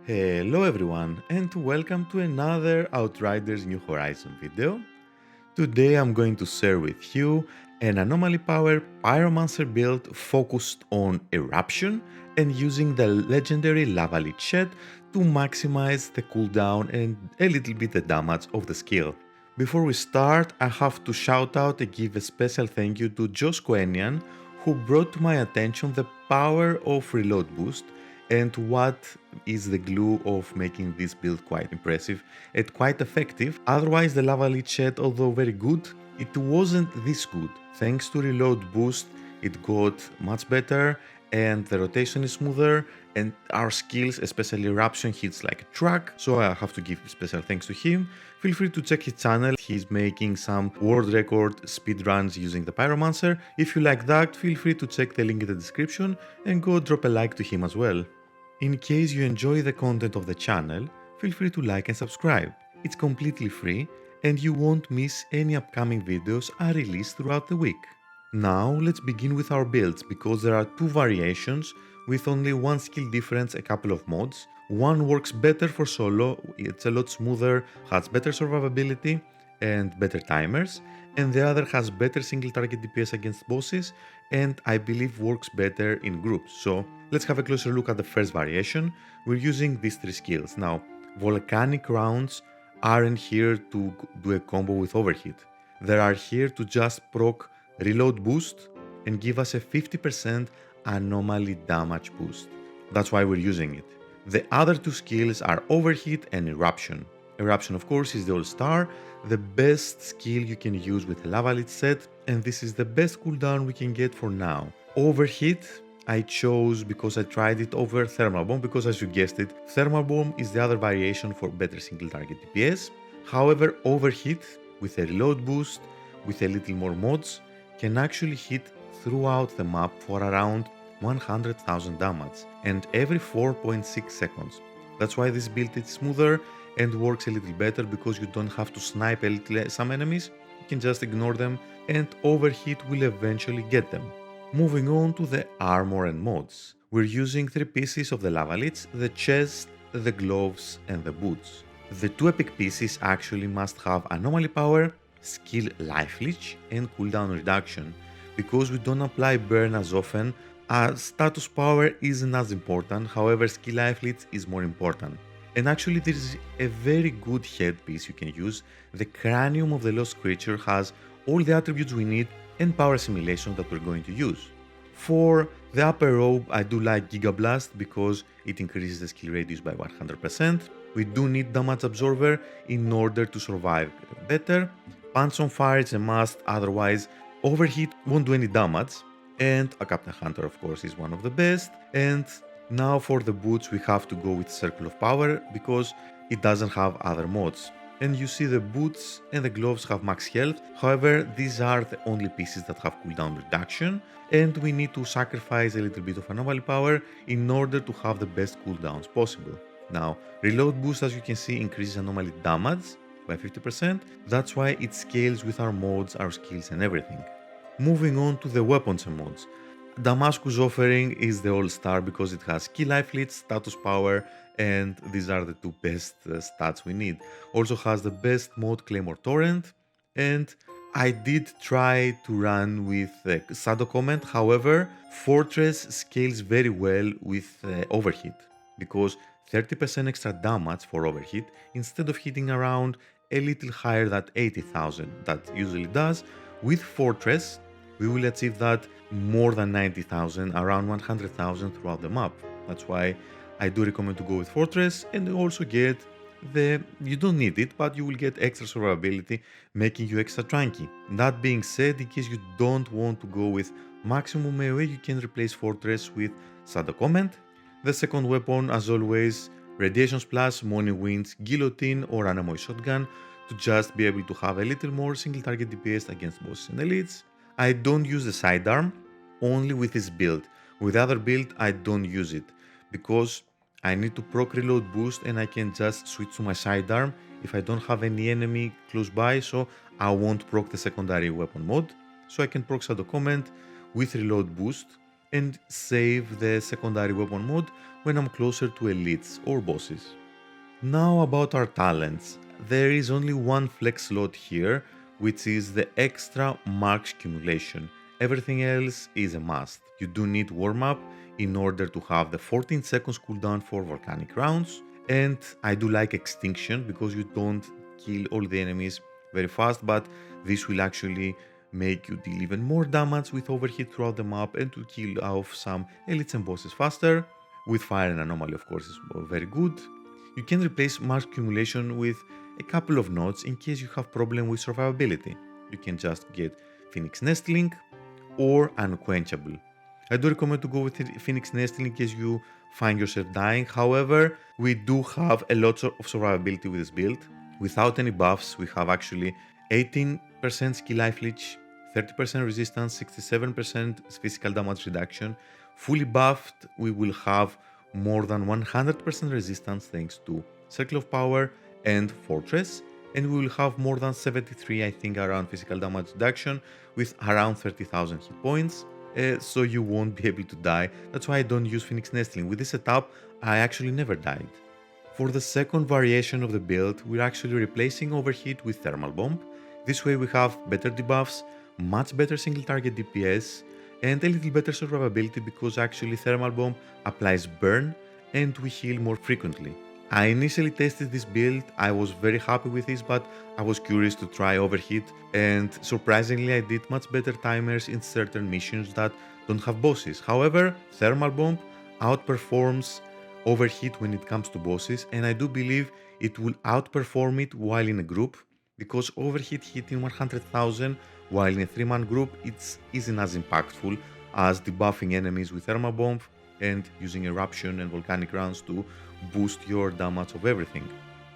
Hello everyone and welcome to another Outriders New Horizon video. Today I'm going to share with you an Anomaly powered Pyromancer build focused on Eruption and using the legendary Lava Lich to maximize the cooldown and a little bit the damage of the skill. Before we start, I have to shout out and give a special thank you to Josh Quenian, who brought to my attention the power of reload boost and what is the glue of making this build quite impressive and quite effective. Otherwise, the Lava Lich shed, although very good, it wasn't this good. Thanks to reload boost, it got much better and the rotation is smoother and our skills, especially Eruption, hits like a truck, so I have to give special thanks to him. Feel free to check his channel, he's making some world record speedruns using the Pyromancer. If you like that, feel free to check the link in the description and go drop a like to him as well. In case you enjoy the content of the channel, feel free to like and subscribe. It's completely free and you won't miss any upcoming videos I release throughout the week. Now let's begin with our builds because there are two variations with only one skill difference, a couple of mods. One works better for solo, it's a lot smoother, has better survivability and better timers, and the other has better single target DPS against bosses and I believe works better in groups. So let's have a closer look at the first variation. We're using these three skills. Now, volcanic rounds aren't here to do a combo with overheat. They are here to just proc reload boost and give us a 50% anomaly damage boost. That's why we're using it. The other two skills are overheat and eruption. Eruption, of course, is the all-star, the best skill you can use with a Lava Lich set, and this is the best cooldown we can get for now. Overheat I chose because I tried it over Thermal Bomb because, as you guessed it, Thermal Bomb is the other variation for better single target DPS. However, Overheat with a reload boost, with a little more mods, can actually hit throughout the map for around 100,000 damage and every 4.6 seconds. That's why this build is smoother and works a little better because you don't have to snipe some enemies, you can just ignore them and Overheat will eventually get them. Moving on to the armor and mods. We're using three pieces of the Lava Lich, the chest, the gloves and the boots. The two epic pieces actually must have anomaly power, skill life leech and cooldown reduction. Because we don't apply burn as often, status power isn't as important, however skill life leech is more important. And actually there is a very good headpiece you can use. The cranium of the lost creature has all the attributes we need and power assimilation that we're going to use. For the upper robe I do like Giga Blast because it increases the skill radius by 100%. We do need damage absorber in order to survive better. Pants on Fire is a must, otherwise Overheat won't do any damage. And a Captain Hunter of course is one of the best. And now for the boots we have to go with Circle of Power because it doesn't have other mods. And you see the boots and the gloves have max health, however these are the only pieces that have cooldown reduction and we need to sacrifice a little bit of anomaly power in order to have the best cooldowns possible. Now, reload boost as you can see increases anomaly damage by 50%, that's why it scales with our mods, our skills and everything. Moving on to the weapons and mods. Damascus Offering is the all-star because it has key life leech, status power, and these are the two best stats we need. Also has the best mod Claymore Torrent, and I did try to run with Shadow Comment, however, Fortress scales very well with Overheat, because 30% extra damage for Overheat, instead of hitting around a little higher than 80,000 that usually does, with Fortress we will achieve that more than 90,000, around 100,000 throughout the map. That's why I do recommend to go with Fortress and also get you don't need it, but you will get extra survivability, making you extra tanky. That being said, in case you don't want to go with maximum AoE, you can replace Fortress with Shadow Comment. The second weapon, as always, Radiation Splash, Morning Winds, Guillotine or Anomaly Shotgun to just be able to have a little more single target DPS against bosses and elites. I don't use the sidearm, only with this build. With the other build I don't use it, because I need to proc reload boost and I can just switch to my sidearm if I don't have any enemy close by, so I won't proc the secondary weapon mod. So I can proc Shadow Comment with reload boost and save the secondary weapon mode when I'm closer to elites or bosses. Now about our talents. There is only one flex slot here, which is the extra marks accumulation. Everything else is a must. You do need warm up in order to have the 14 seconds cooldown for volcanic rounds, and I do like extinction because you don't kill all the enemies very fast, but this will actually make you deal even more damage with overheat throughout the map and to kill off some elites and bosses faster. With fire and anomaly, of course, is very good. You can replace mark accumulation with a couple of nodes in case you have problem with survivability. You can just get Phoenix Nestling or Unquenchable. I do recommend to go with Phoenix Nestling in case you find yourself dying. However, we do have a lot of survivability with this build. Without any buffs, we have actually 18% skill life leech, 30% resistance, 67% physical damage reduction. Fully buffed, we will have more than 100% resistance thanks to Circle of Power and Fortress, and we will have more than 73, I think, around physical damage reduction with around 30,000 hit points, so you won't be able to die. That's why I don't use Phoenix Nestling. With this setup, I actually never died. For the second variation of the build, we're actually replacing Overheat with Thermal Bomb. This way we have better debuffs, much better single target DPS, and a little better survivability because actually Thermal Bomb applies burn and we heal more frequently. I initially tested this build, I was very happy with this, but I was curious to try Overheat, and surprisingly I did much better timers in certain missions that don't have bosses. However, Thermal Bomb outperforms Overheat when it comes to bosses, and I do believe it will outperform it while in a group, because Overheat hitting 100,000 while in a 3-man group it isn't as impactful as debuffing enemies with Thermal Bomb and using Eruption and Volcanic rounds to boost your damage of everything.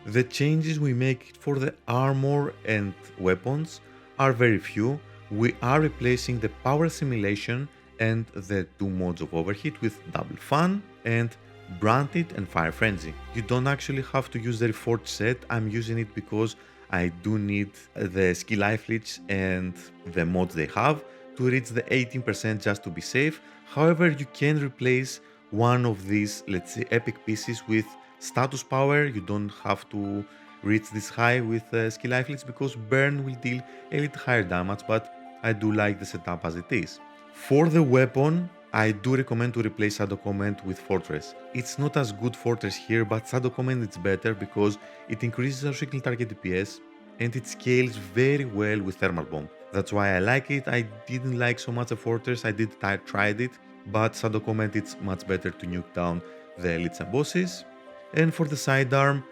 The changes we make for the armor and weapons are very few. We are replacing the power assimilation and the 2 modes of Overheat with Double Fan and Branded and Fire Frenzy. You don't actually have to use the Reforged set. I'm using it because I do need the skill life leech and the mods they have to reach the 18% just to be safe. However, you can replace one of these, let's say, epic pieces with status power. You don't have to reach this high with skill life leech because burn will deal a little higher damage, but I do like the setup as it is. For the weapon, I do recommend to replace Shadow Command with Fortress. It's not as good Fortress here, but Shadow Command is better because it increases our single target DPS and it scales very well with Thermal Bomb. That's why I like it. I didn't like so much a Fortress, I did tried it, but Shadow Command it's much better to nuke down the elites and bosses. And for the sidearm,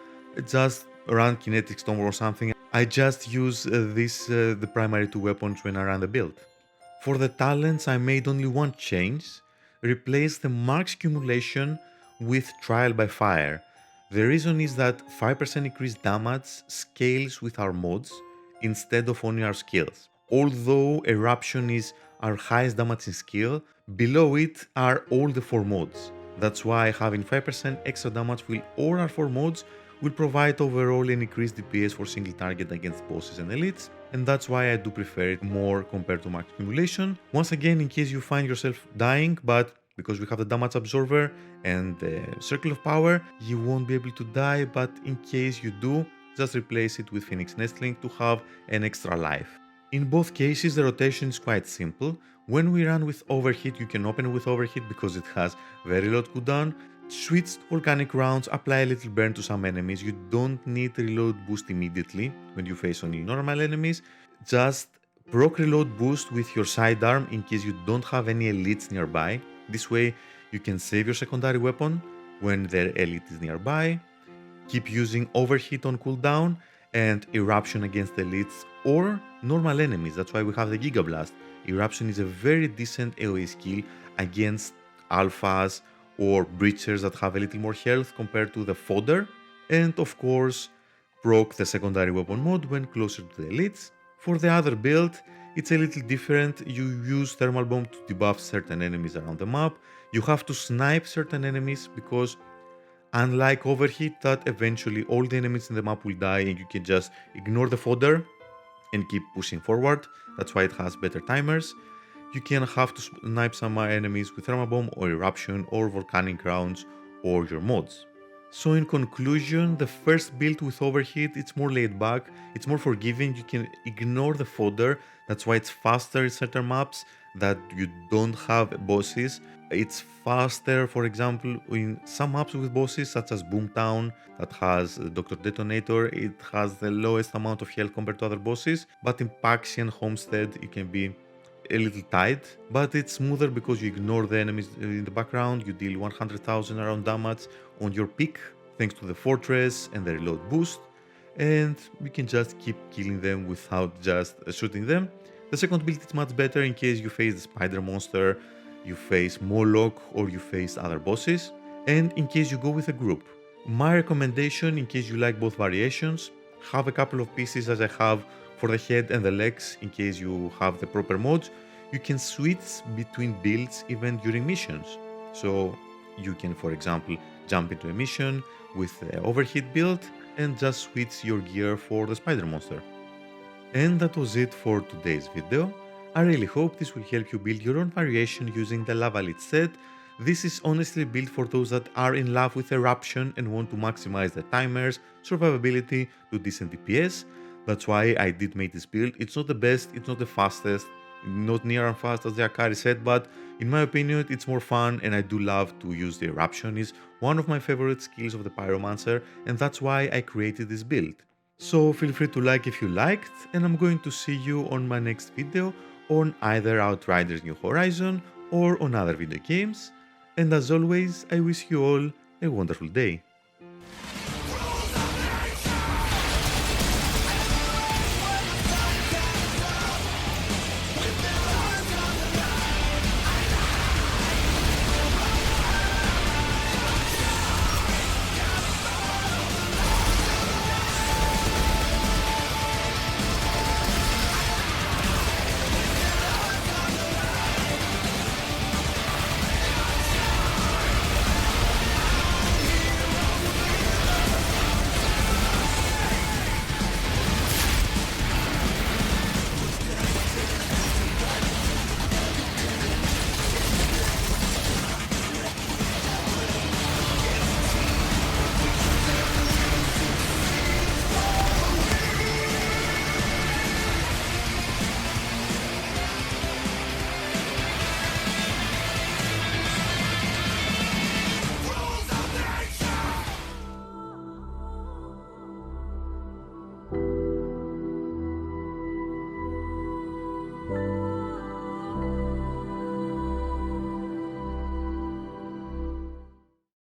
just run Kinetic Storm or something. I just use the primary 2 weapons when I run the build. For the talents, I made only one change, replace the marks accumulation with Trial by Fire. The reason is that 5% increased damage scales with our mods instead of only our skills. Although Eruption is our highest damaging skill, below it are all the 4 mods. That's why having 5% extra damage with all our 4 mods will provide overall an increased DPS for single target against bosses and elites, and that's why I do prefer it more compared to max accumulation. Once again, in case you find yourself dying, but because we have the damage absorber and the circle of power, you won't be able to die, but in case you do, just replace it with Phoenix Nestling to have an extra life. In both cases, the rotation is quite simple. When we run with Overheat, you can open with Overheat because it has very low cooldown. Switch to Volcanic rounds, apply a little burn to some enemies. You don't need reload boost immediately when you face only normal enemies. Just proc reload boost with your sidearm in case you don't have any elites nearby. This way you can save your secondary weapon when their elite is nearby. Keep using Overheat on cooldown and Eruption against elites or normal enemies. That's why we have the Giga Blast. Eruption is a very decent AoE skill against alphas or breachers that have a little more health compared to the fodder, and of course proc the secondary weapon mode when closer to the elites. For the other build, it's a little different. You use Thermal Bomb to debuff certain enemies around the map. You have to snipe certain enemies because unlike Overheat that eventually all the enemies in the map will die and you can just ignore the fodder and keep pushing forward. That's why it has better timers. you can have to snipe some enemies with Thermal Bomb or Eruption or Volcanic Rounds or your mods. So in conclusion, the first build with Overheat, it's more laid back, it's more forgiving, you can ignore the fodder, that's why it's faster in certain maps that you don't have bosses. It's faster, for example, in some maps with bosses such as Boomtown that has Dr. Detonator, it has the lowest amount of health compared to other bosses, but in Paxi and Homestead it can be a little tight, but it's smoother because you ignore the enemies in the background, you deal 100,000 around damage on your peak thanks to the fortress and the reload boost, and you can just keep killing them without just shooting them. The second build is much better in case you face the spider monster, you face Moloch or you face other bosses, and in case you go with a group. My recommendation, in case you like both variations, have a couple of pieces as I have for the head and the legs in case you have the proper mods. You can switch between builds even during missions. So you can, for example, jump into a mission with the overheat build and just switch your gear for the spider monster. And that was it for today's video. I really hope this will help you build your own variation using the Lava Lich set. This is honestly built for those that are in love with Eruption and want to maximize the timers, survivability to decent DPS. That's why I did make this build. It's not the best, it's not the fastest, not near as fast as the Akari set, but in my opinion it's more fun and I do love to use the Eruption. It's one of my favorite skills of the Pyromancer and that's why I created this build. So feel free to like if you liked, and I'm going to see you on my next video on either Outriders New Horizon or on other video games. And as always, I wish you all a wonderful day.